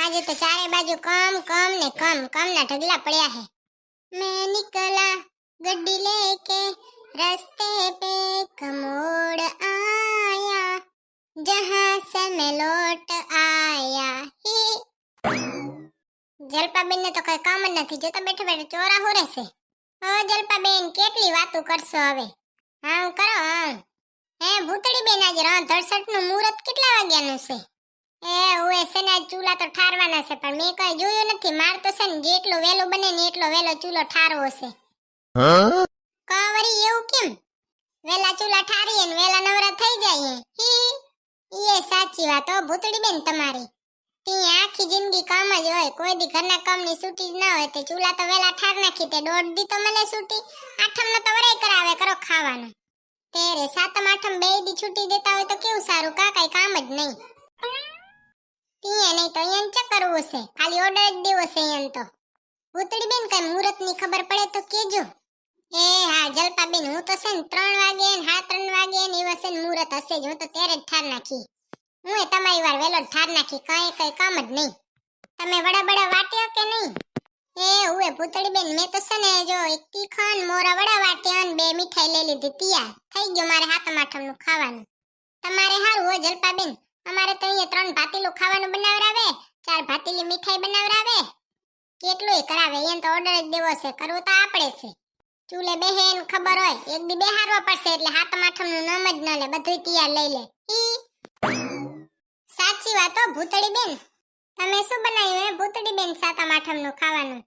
આજે તો ચારે बाजू कम कम ने कम कम ना ढगला पड़ा है। मैं निकला गड्डी लेके रास्ते पे कमोड़ आया जहां से मैं लौट आया ही। જલપાબેન ને તો કઈ કામ જ નથી, જો તો બેઠા બેઠા ચોરા હો રહેશે। ઓ જલપાબેન કેટલી વાતો કરશો હવે? હા કરો હે ભૂતડી બેન, આજે રણ 63 નું મુહૂર્ત કેટલા વાગ્યાનું છે? એ ઓએ છે ને ચૂલા તો ઠારવાના છે, પણ મેં કઈ જોયું નથી। માર તો છે ને જેટલો વેલો બને ને એટલો વેલો ચૂલો ઠારવો છે। કાવરી એવું કેમ? વેલા ચૂલા ઠારીએ ને વેલા નવરા થઈ જાય હી। એ સાચી વાત હો ભૂતડી બેન તમારી। તી આખી જિંદગી કામ જ હોય, કોઈ દી ઘરના કામની છૂટી જ ના હોય તે ચૂલા તો વેલા ઠાર નાખી તે દોઢ દી તો મને છૂટી। આઠમનો તો વરાય કરાવે કરો ખાવાનું। તેરે સાતમ આઠમ બે દી છૂટી દેતા હોય તો કેવું સારું, કઈ કામ જ નહીં। તીએ નહીં તો એમ ચેક કરવું છે, ખાલી ઓર્ડર જ દેવો છે એમ તો। ભૂતડી બેન કઈ મુહૂર્ત ની ખબર પડે તો કેજો। એ હા જલપા બેન, હું તો છે ને 3 વાગે ને 3:30 વાગે ને એવા છે ને મુહૂર્ત હશે જ, હું તો ત્યારે જ ઠાર નાખી। હું એ તમારી વાર વેલો ઠાર નાખી, કઈ કામ જ નહીં। તમે વડા વાટ્યા કે નહીં? એ હુએ ભૂતડી બેન, મેં તો છે ને જો એક તીખા ને મોરા વડા વાટ્યા ને 2 મીઠાઈ લઈ લીધી, તૈયાર થઈ ગયો મારે હાથમ આઠમનું ખાવાનું। તમારે હારું હો જલપા બેન, અમારે તો અહીંયા 3 ભાતીલું ખાવાનું બનાવરાવે, 4 ભાતીલી મીઠાઈ બનાવરાવે, કેટલુંય કરાવે। એમ તો ઓર્ડર જ દેવો છે, કરવું તો આપણે છે। ચૂલે બેહેન ખબર હોય, એક દી બેહારવા પડશે એટલે હાથમ આઠમનું નામ જ ન લે, બધું તૈયાર લઈ લે ઈ। સાચી વાત હો ભૂતડી બેન, તમે શું બનાવ્યું હે ભૂતડી બેન સાતમ આઠમનું ખાવાનું?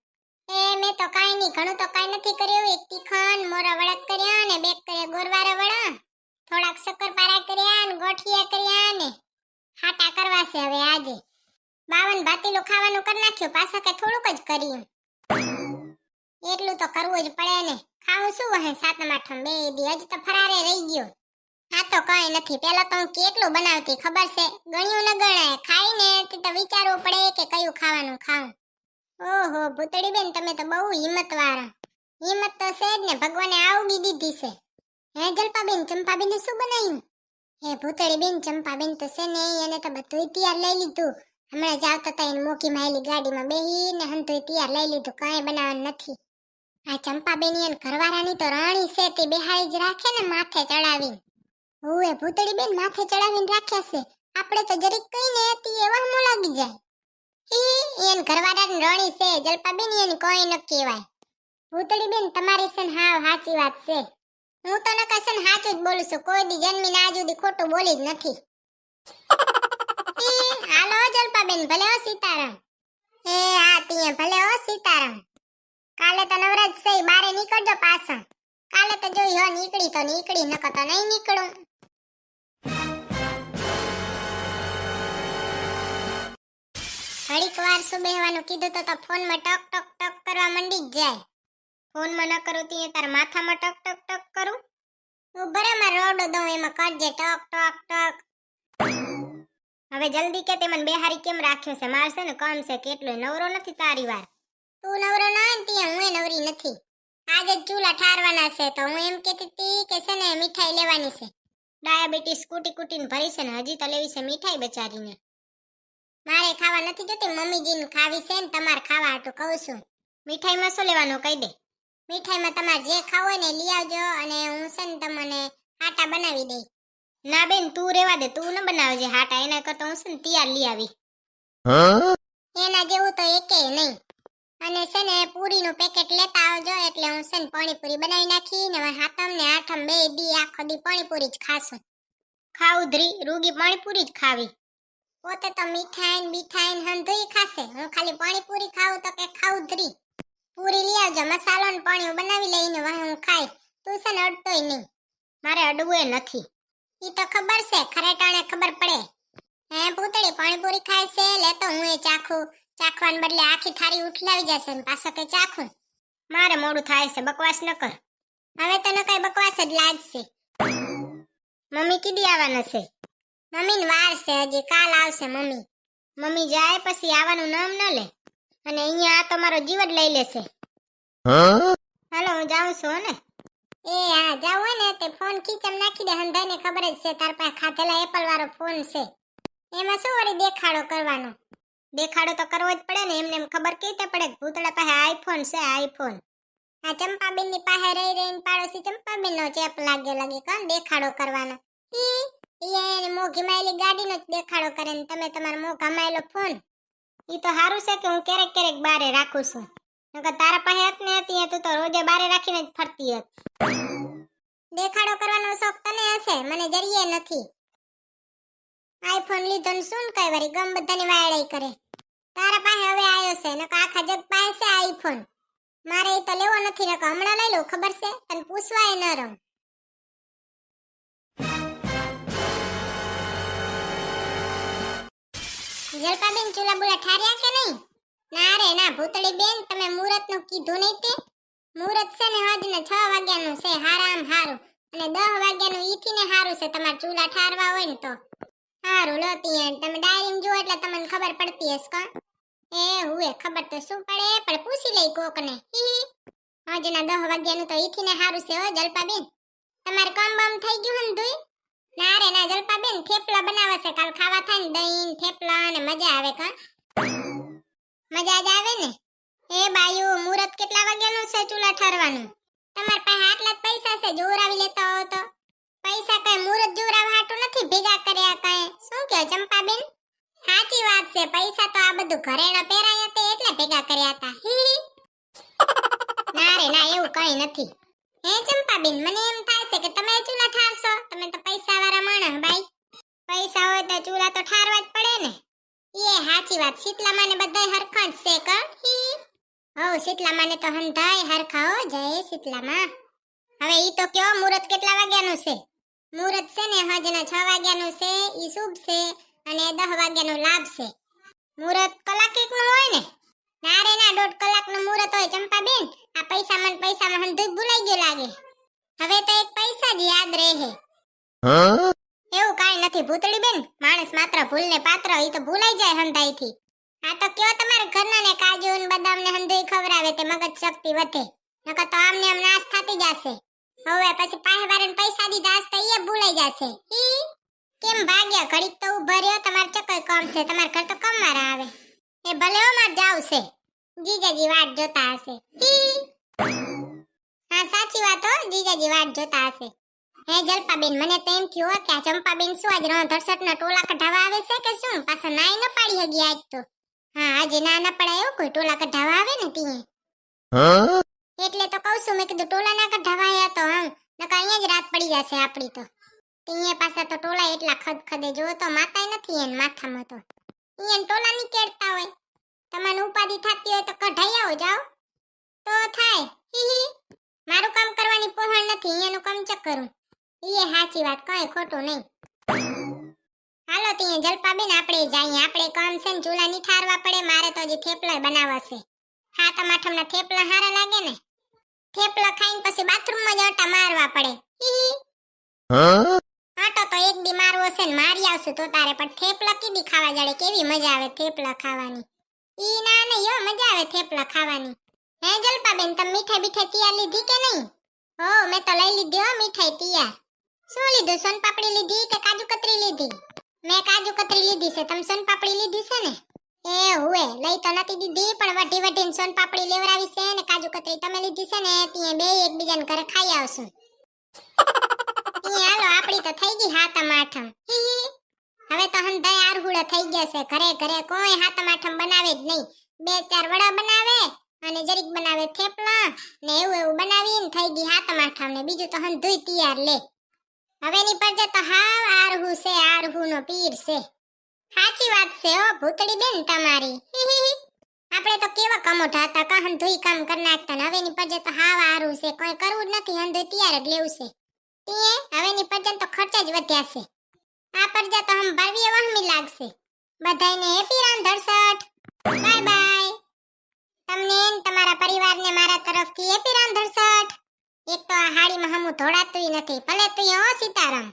એ મેં તો કાઈ નહીં, ઘણું તો કાઈ નથી કર્યું। એક તીખા ને મોરા વડા કર્યા ને 2 કર્યા ગોરવારા વડા, થોડાક શક્કરપારા કર્યા ને ગોઠિયા કર્યા ને હાટા કરવા છે હવે આજે। 52 ભાતીલું ખાવાનું કરી નાખ્યું, પાછા કે થોડુંક જ કર્યું, એટલું તો કરવું જ પડે ને। ખાવું શું વહે સાતમ આઠમ બે દી, હજી તો ફરારે રહી ગયો। આ તો કઈ નથી, પેલા તો હું કેટલું બનાવતી ખબર છે, ગણ્યું ન ગણાય, ખાઈને તો વિચારવું પડે કે કયું ખાવાનું ખાવું। ઓહો ભૂતડી બેન, તમે તો બહુ હિંમત વાળા। હિંમત તો છે જ ને, ભગવાને આવડી દીધી છે। હે જલપા બેન, ચંપા બેને શું બનાવ્યું? હે ભૂતડી બેન, ચંપા બેન તો છે ને એને તો બધું તૈયાર લઈ લીધું, હમણાં જ આવતા હતા એને મોકી માયેલી ગાડીમાં બેહીને હંધુય તૈયાર લઈ લીધું, કાંઈ બનાવવાનું નથી। આ ચંપા બેન એને ઘરવાળાની તો રાણી છે, તે બેહાડી જ રાખે ને માથે ચડાવીને। ઓએ ભૂતડી બેન, માથે ચડાવીને રાખ્યા છે, આપણે તો જરીક કઈને હતી એવા મો લાગી જાય। એન ઘરવાળાની રાણી છે જલપા બેન, એની કોઈ ન કહેવાય। ભૂતડી બેન તમારી છે ને હાવ સાચી વાત છે, હું તો નકા છે ને સાચું જ બોલું છું, કોઈ દી જન્મીને આજ સુધી ખોટું બોલી જ નથી। હાલો જલપા બેન, ભલે હો સીતારામ। એ હા તીએ ભલે હો સીતારામ। કાલે તો નવરાજ છે, બારે નીકળજો પાછા, કાલે તો જોઈ હો નીકળી તો નીકળી, નકર તો નહીં નીકળું। ઘડીક વાર શું બેહવાનું કીધું તો ફોનમાં ટક ટક ટક કરવા મંડી જ જાય। ફોનમાં ન કરું તીએ તાર માથામાં ટક ટક ટક કરું, ઉભરે માં રોડો દઉં એમાં કરજે ટક ટક ટક। હવે જલ્દી કે તે મને બેહારી કેમ રાખ્યો છે? મારશે ને કામ છે કેટલું, નવરો નથી તારી વાર। તું નવરો ના હોય તીએ હું નવરી નથી, આજે જ ચૂલા ઠારવાના છે, તો હું એમ કહેતી હતી કે છે ને મીઠાઈ લેવાની છે। ડાયાબિટીસ કુટી કુટીને ભરી છે ને હજી તો લેવી છે મીઠાઈ બચારીને। મારે ખાવા નથી જતી, મમ્મીજીને ખાવી છે ને તમારે ખાવા હાટું કહું છું। મીઠાઈમાં શું લેવાનું કહી દે? મીઠાઈમાં તમારે જે ખાવું હોય ને લઈ આવજો, અને હું છે ને તમને હાટા બનાવી દઈ। ના બેન તું રેવા દે, તું ન બનાવજે હાટા, એના કરતા હું છે ને તૈયાર લઈ આવી। એના જેવું તો એકેય નહીં। અને છે ને પૂરીનું પેકેટ લેતા આવજો, એટલે હું છે ને પાણીપુરી બનાવી નાખી ને હાતમ ને આઠમ બે દી આખો દી પાણીપુરી જ ખાશું। ખાવું ધરી રૂગી પાણીપુરી જ ખાવી, પોતે તો મીઠાઈ ને બીઠાઈ ને હંધુય ખાશે, હું ખાલી પાણીપુરી ખાવું તો કે ખાવું ધરી। પૂરી લઈ આવજો, મસાલો ને પાણી બનાવી લઈને હું ખાઈ, તું છે ને અડતોય નહીં। મારે અડવું નથી, ઈ તો ખબર છે, ખરેટાણે ખબર પડે। હે પૂતળી પાણીપુરી ખાય છે, લેતો હું એ ચાખું, ચાખવાને બદલે આખી થાળી ઉઠલાવી જશે ને પાછો કે ચાખું। મારે મોડું થાય છે, બકવાસ ન કર, હવે તો ન કઈ બકવાસ જ લાગશે। મમ્મી કીધી આવવાના છે? મમ્મીને વાર છે, હજી કાલ આવશે મમ્મી। મમ્મી જાય પછી આવવાનું નામ ન લે, અને અહીંયા આ તો મારો જીવ જ લઈ લેશે। હાલો હું જાઉં છું ને। એ હા જાવ હોય ને તે ફોન ખીચમ નાખી દે, હંધાઈને ખબર જ છે તાર પાસે ખાધેલા એપલ વાળો ફોન છે, એમાં શું વળી દેખાડો કરવાનો? દેખાડો તો કરવો જ પડે ને, એમને એમ ખબર કઈ રીતે પડે કે ભૂતળા પાસે આઈફોન છે, આઈફોન. આ ચંપાબેન ની પાસે રહી રહીને પાડોશી ચંપાબેન નો ચેપ લાગે કોણ દેખાડો કરવાનો. એની મોઘી માયેલી ગાડીનો જ દેખાડો કરે ને તમે તમારો મોઘા માયેલો ફોન. ઈ તો સારું છે કે હું ક્યારેક ક્યારેક બારે રાખું છું, નકર તારા પાસે હત ને હતી તું તો રોજે બારે રાખીને જ ફરતી હત. દેખાડો કરવાનો શોખ તને હશે, મને જરીએ નથી. આઈફોન લીધો ને શું કઈ વારી ગમ બધાની વાયડાઈ કરે. તારા પાસે હવે આવ્યો છે, નકર આખા જગ પાસે છે આઈફોન. મારે એ તો લેવો નથી, નકર હમણાં લઈ લઉં, ખબર છે તને પૂછવાય ન રહું. જલપાબેન ચૂલા બુલા ઠાર્યા કે નહીં? ના રે ના ભૂતળી બેન, તમે મુહૂર્ત નું કીધું નહીં તે. મુહૂર્ત છે ને આજને 6 વાગ્યાનું છે, હારામ હારું. અને 10 વાગ્યાનું ઈથી ને હારું છે, તમાર ચૂલા ઠારવા હોય ને તો. હારું લોતી એન તમે ડાયરીમાં જુઓ એટલે તમને ખબર પડતી હશે કા. એ હુએ ખબર તો શું પડે, પણ પૂછી લઈ કોકને. આજના 10 વાગ્યાનું તો ઈથી ને હારું છે હો જલપાબેન. તમાર કામ બામ થઈ ગયું હન ધુઈ? ના રે ના જલપાબેન, થેપલા બનાવે છે, કાલ ખાવા થાય ને દહીં થેપલા અને મજા આવે કા. મજા જ આવે ને. એ બાયુ મુહૂર્ત કેટલા વાગ્યાનું છે ચૂલા ઠારવાનું? તમાર પાસે આટલા જ પૈસા છે, જોરાવી લેતા હો તો. પૈસા કઈ મુહૂર્ત જોરાવા હાટું નથી ભેગા કર્યા કઈ. શું કહો ચંપાબેન? સાચી વાત છે, પૈસા તો આ બધું ઘરેણા પહેરાયા તે એટલે ભેગા કર્યા હતા. ના રે ના એવું કઈ નથી. હે ચંપાબેન, મને એમ થાય છે કે તમે ચૂલા ઠારશો, તમે તો પૈસા વાળા માણસ બાઈ. પૈસા હોય તો ચૂલા તો ઠારવા જ પડે ને. એ સાચી વાત, શીતલામાને બધાય હરખા જ છે કા. હો શીતલામાને તો હંધાય હરખા હો, જય શીતલામા. હવે ઈ તો કયો મુહૂર્ત કેટલા વાગ્યાનું છે? મુહૂર્ત છે ને હજના 6 વાગ્યાનું છે, ઈ શુભ છે, અને 10 વાગ્યાનો લાભ છે. મુહૂર્ત કલાક એકનું હોય ને? ના રે ના 1.5 કલાકનું મુહૂર્ત હોય ચંપાબેન. આ પૈસામાં હંધુય ભૂલાઈ ગયો લાગે. હવે તો એક પૈસા જ યાદ રહે. એવું કાઈ નથી ભૂતળી બેન, માણસ માત્ર ભૂલને પાત્ર, ઈ તો ભૂલાઈ જાય હંધાઈથી. આ તો કયો તમારા ઘરના ને કાજુ ને બદામ ને હંધુય ખવરાવે તે મગજ શક્તિ વધે, નકર તો આમને આમ નાશ થતી જશે. હવે પછી પાહેવારે પૈસા દીધા તો ઈ ભૂલાઈ જશે. કેમ ભાગ્યા ઘડીક તો ઉભા રહ્યો, તમાર ચકઈ કામ છે, તમાર ઘર તો કમારા આવે. એ ભલે હો માર જાવ છે, જીજાજી વાટ જોતા હશે. હા સાચી વાત હો, જીજાજી વાટ જોતા હશે. હે જલપાબેન, મને તો એમ થયું કે આ ચંપાબેન શું આજ રણધરસટના ટોલા કઢાવા આવે છે કે શું? પાછા નાય ન પાડી હગી આજ તો. હા આજે ના ન પડાયો, કોઈ ટોલા કઢાવા આવે ને તીએ. એટલે તો કહું છું, મેં કીધું ટોલા ના કઢાવાયા તો નકર અહીંયા જ રાત પડી જશે આપડી તો. તીએ પાછા તો ટોલા એટલા ખદખદે જો તો માતાય નથી એને માથામાં તો. ઈયન ટોલા ની કેડતા હોય. તમને ઉપાધિ થતી હોય તો કઢાઈ આવો જાઓ તો થાય. મારું કામ કરવાની પહોંચ નથી, એનું કામ ચક કરું. ઈએ સાચી વાત, કઈ ખોટું નહીં. હાલો ત્યાં જલપાબેન આપણે જઈએ, આપણે કામ છે ને ચૂલા ની ઠારવા પડે. મારે તો હજી થેપલા બનાવવા છે. હા તમાઠમના થેપલા હારા લાગે ને? થેપલા ખાઈને પછી બાથરૂમમાં જ આટા મારવા પડે. આટો તો એક દી મારવો છે ને મારી આવશું તો તારે, પણ થેપલા કીધી ખાવા જડે, કેવી મજા આવે થેપલા ખાવાની. ઈ ના ને યો મજા આવે થેપલા ખાવાની. હે જલપાબેન, તમે મીઠાઈ બીઠાઈ તૈયાર લીધી કે નહીં? હો મેં તો લઈ લીધી હો મીઠાઈ તૈયાર. શું લીધું, સોનપાપડી લીધી કે કાજુ કતરી લીધી? મેં કાજુ કતરી લીધી છે, તમે સોનપાપડી લીધી છે ને? એ હુએ લઈ તો નથી દીધી, પણ વઢી વઢીને સોનપાપડી લેવરાવી છે ને કાજુ કતરી તમે લીધી છે ને, ત્યાં બે એકબીજાને ઘરે ખાઈ આવશું. હાલો આપડી તો થઈ ગઈ હાતમ આઠમ. હવે તો હંધાય આરહુડા થઈ ગયા છે, ઘરે ઘરે કોઈ હાતમ આઠમ બનાવે જ નહીં. 2-4 વડા બનાવે અને જરીક બનાવે થેપલા ને એવું બનાવીને થઈ ગઈ હાતમ આઠમ ને બીજું તો હંધુય તૈયાર લે. હવે ની પડજે તો હાવ આરહુ છે, આરહુ નો પીર છે. સાચી વાત છે ઓ ભૂતળી બેન તમારી. આપણે તો કેવા કમોઠા હતા, કા હંધુય કામ કરી નાખતા ને હવે ની પડજે તો હાવ આરહુ છે, કોઈ કરવું જ નથી, હંધુય તૈયાર જ લેવું છે. હવે ની પડજે તો ખર્ચ જ વધ્યા છે. આ પડજે તો હમ ભરવીએ વહમી લાગશે. બધાયને હેપી રાંધણસઠ. Bye bye. તમને તમારા પરિવારને મારા તરફથી હેપી રાંધણસઠ. એક તો આ હાડીમાં હમું ધોડાતુંય નથી, ભલે તું હો સીતારામ.